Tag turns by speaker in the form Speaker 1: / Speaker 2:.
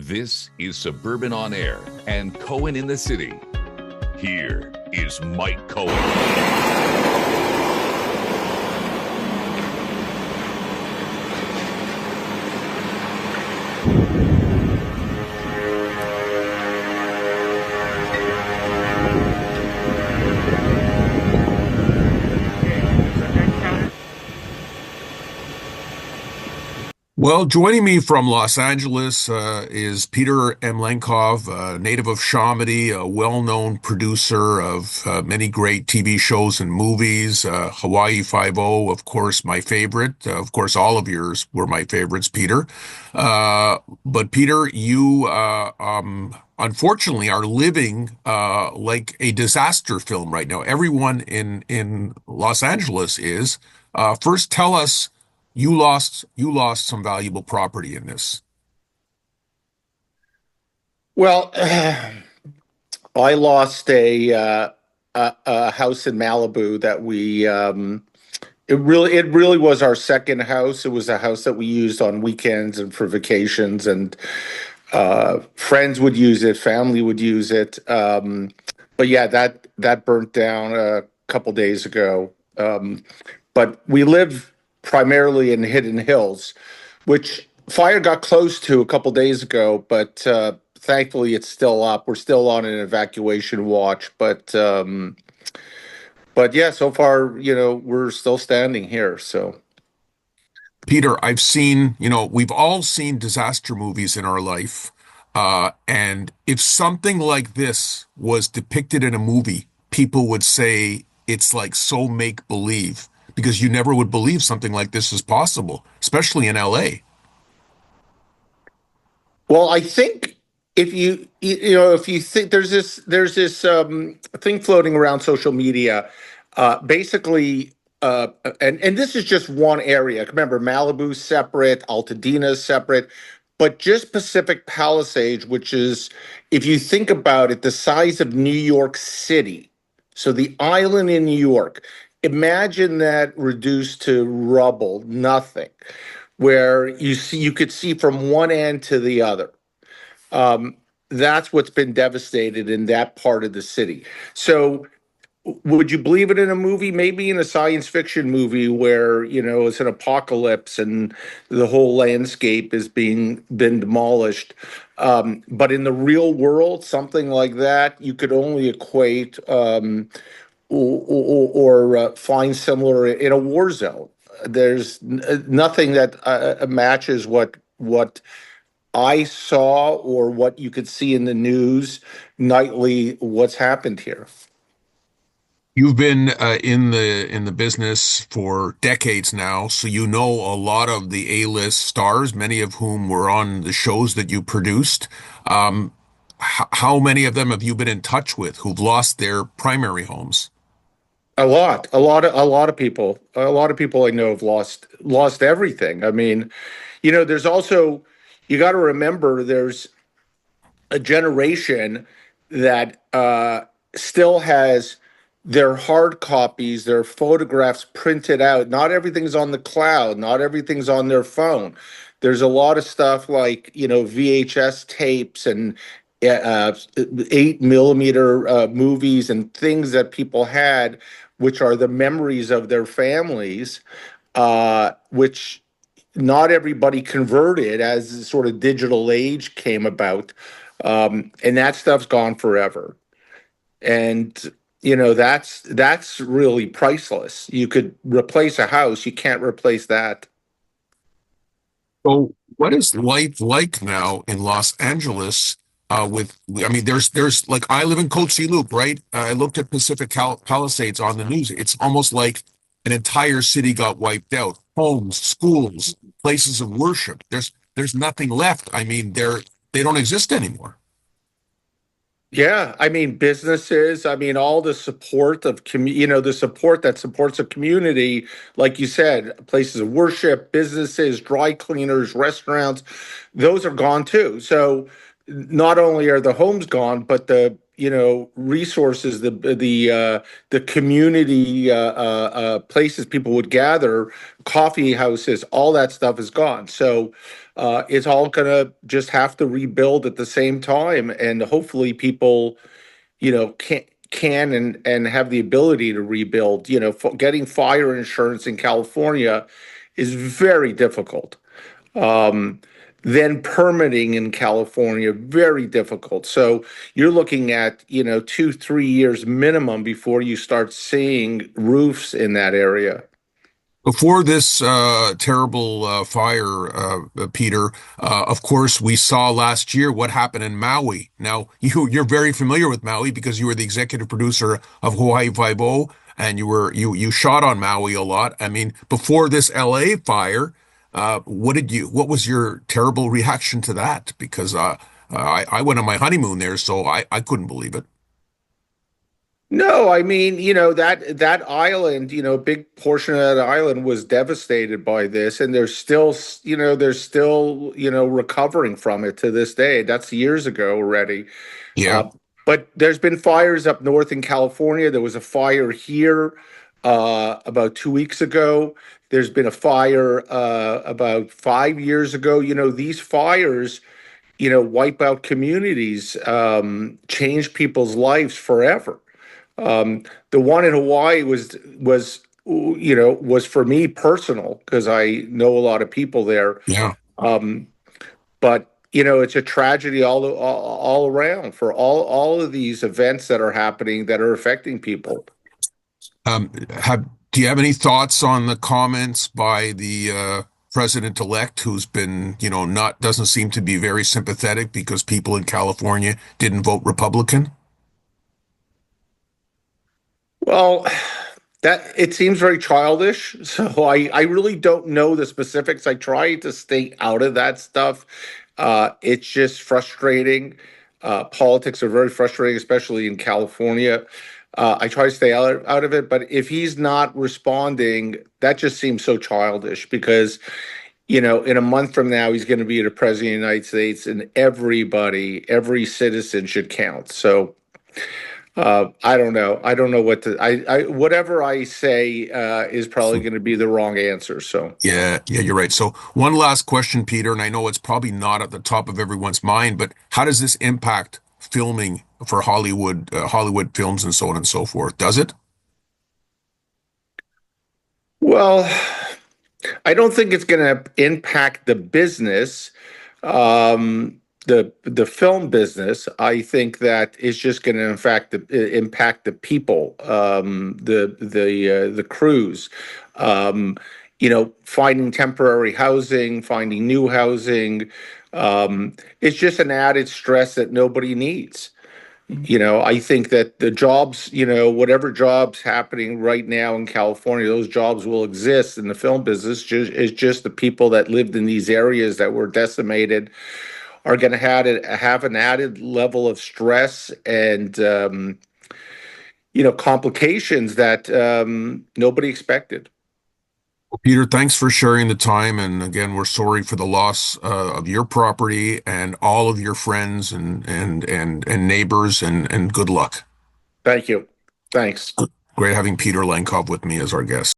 Speaker 1: This is Suburban On Air and Cohen in the City. Here is Mike Cohen.
Speaker 2: Well, joining me from Los Angeles is Peter M. Lenkov, a native of Chomedey, a well-known producer of many great TV shows and movies. Hawaii Five-0, of course, my favorite. Of course, all of yours were my favorites, Peter. But Peter, you unfortunately are living like a disaster film right now. Everyone in Los Angeles is. First, tell us. You lost some valuable property in this.
Speaker 3: Well, I lost a house in Malibu that it really was our second house. It was a house that we used on weekends and for vacations, and friends would use it, family would use it. But yeah, that burnt down a couple days ago. But we live primarily in Hidden Hills, which fire got close to a couple days ago, but thankfully it's still up. We're still on an evacuation watch, but yeah, so far, we're still standing here. So
Speaker 2: Peter, we've all seen disaster movies in our life. And if something like this was depicted in a movie, people would say it's like so make believe because you never would believe something like this is possible, especially in LA.
Speaker 3: well, I think if you think there's this thing floating around social media, basically, and this is just one area. Remember, Malibu's separate, Altadena's separate, but just Pacific Palisades, which is, if you think about it, the size of New York City. So the island in New York, imagine that reduced to rubble, nothing, where you could see from one end to the other. Um, that's what's been devastated in that part of the city. So would you believe it in a movie? Maybe in a science fiction movie where, it's an apocalypse and the whole landscape is been demolished. But in the real world, something like that, you could only equate or find similar in a war zone. There's nothing that matches what I saw or what you could see in the news nightly. What's happened here?
Speaker 2: You've been in the business for decades now, so you know a lot of the A-list stars, many of whom were on the shows that you produced. Um, how many of them have you been in touch with who've lost their primary homes?
Speaker 3: A lot of people. A lot of people I know have lost everything. I mean, there's also, you got to remember, there's a generation that still has their hard copies, their photographs printed out. Not everything's on the cloud, not everything's on their phone. There's a lot of stuff like, VHS tapes and 8 millimeter movies and things that people had, which are the memories of their families, which not everybody converted as the sort of digital age came about. And that stuff's gone forever. And that's really priceless. You could replace a house, you can't replace that.
Speaker 2: So, what is life like now in Los Angeles? There's like I live in Coatesy Loop, right? I looked at Palisades on the news. It's almost like an entire city got wiped out. Homes, schools, places of worship. There's nothing left. They don't exist anymore.
Speaker 3: Yeah, I mean businesses, I mean all the support of the support that supports a community, like you said, places of worship, businesses, dry cleaners, restaurants, those are gone too. So not only are the homes gone, but resources, the community places people would gather, coffee houses, all that stuff is gone. So it's all gonna just have to rebuild at the same time, and hopefully people, can and have the ability to rebuild. Getting fire insurance in California is very difficult. Um, then permitting in California, very difficult. So you're looking at, 2, 3 years minimum before you start seeing roofs in that area.
Speaker 2: Before this terrible fire, Peter, of course, we saw last year what happened in Maui. Now, you're very familiar with Maui because you were the executive producer of Hawaii Five-O, and you shot on Maui a lot. I mean, before this LA fire, what was your terrible reaction to that? Because I went on my honeymoon there, so I couldn't believe it.
Speaker 3: No, I mean, that island, a big portion of that island was devastated by this, and they're still, recovering from it to this day. That's years ago already.
Speaker 2: Yeah,
Speaker 3: Uh, but there's been fires up north in California. There was a fire here about 2 weeks ago. There's been a fire about 5 years ago. These fires, wipe out communities, change people's lives forever. The one in Hawaii was for me personal because I know a lot of people there.
Speaker 2: yeah.
Speaker 3: Um, but it's a tragedy all around for all of these events that are happening that are affecting people.
Speaker 2: Do you have any thoughts on the comments by the president-elect, who's been, not doesn't seem to be very sympathetic because people in California didn't vote Republican?
Speaker 3: Well, that it seems very childish. So I really don't know the specifics. I try to stay out of that stuff. It's just frustrating. Politics are very frustrating, especially in California. I try to stay out of it, but if he's not responding, that just seems so childish because, in a month from now, he's going to be the president of the United States, and every citizen should count. So I don't know. I don't know what to. Whatever I say is probably going to be the wrong answer. So
Speaker 2: Yeah, you're right. So one last question, Peter, and I know it's probably not at the top of everyone's mind, but how does this impact filming for Hollywood films and so on and so forth? Does it?
Speaker 3: well, I don't think it's going to impact the business, the film business. I think that it's just going to impact the people, the crews. Finding temporary housing, finding new housing. It's just an added stress that nobody needs. I think that the jobs, whatever jobs happening right now in California, those jobs will exist in the film business. It's just the people that lived in these areas that were decimated are going to have an added level of stress and, complications that nobody expected.
Speaker 2: Well, Peter, thanks for sharing the time. And again, we're sorry for the loss of your property and all of your friends and neighbors, and good luck.
Speaker 3: Thank you. Thanks.
Speaker 2: Great having Peter Lenkov with me as our guest.